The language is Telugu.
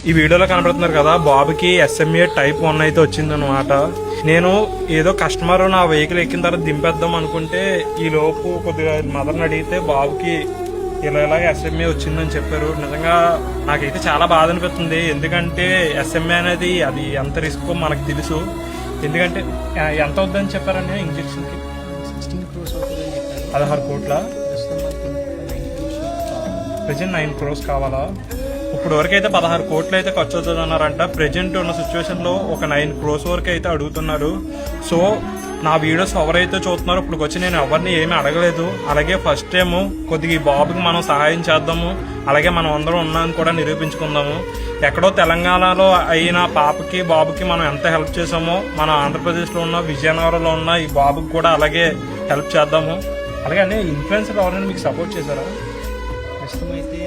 ఈ వీడియోలో కనబడుతున్నారు కదా, బాబుకి SMA type 1 అయితే వచ్చిందనమాట. నేను ఏదో కస్టమర్ నా వెహికల్ ఎక్కిన తర్వాత దింపేద్దాం అనుకుంటే ఈ లోపు కొద్దిగా మదర్ని అడిగితే బాబుకి ఇలాగే SMA వచ్చిందని చెప్పారు. నిజంగా నాకైతే చాలా బాధ అనిపిస్తుంది. ఎందుకంటే SMA అనేది అది ఎంత రిస్క్ మనకు తెలుసు. ఎందుకంటే ఎంత అవుతుందని చెప్పారండి ఇంజక్షన్కి? 16 crores అవుతుందని చెప్పారు. 16 కోట్ల. ప్రజెంట్ 9 crores కావాలా? ఇప్పుడు వరకు అయితే 16 కోట్లు అయితే ఖర్చు అవుతుంది అన్నారంట. ప్రజెంట్ ఉన్న సిచ్యువేషన్ లో ఒక 9 crores వరకు అయితే అడుగుతున్నారు. సో నా వీడియోస్ ఎవరైతే చూస్తున్నారో ఇప్పుడు వచ్చి నేను ఎవరిని ఏమీ అడగలేదు. అలాగే ఫస్ట్ టైం కొద్దిగా ఈ బాబుకి మనం సహాయం చేద్దాము, అలాగే మనం అందరం ఉన్నామని కూడా నిరూపించుకుందాము. ఎక్కడో తెలంగాణలో అయిన పాపకి బాబుకి మనం ఎంత హెల్ప్ చేసామో మన ఆంధ్రప్రదేశ్లో ఉన్న విజయనగరంలో ఉన్న ఈ బాబుకి కూడా అలాగే హెల్ప్ చేద్దాము. అలాగే అన్ని ఇన్ఫ్లుయెన్సర్ ఎవరైనా మీకు సపోర్ట్ చేశారా? ప్రస్తుతం అయితే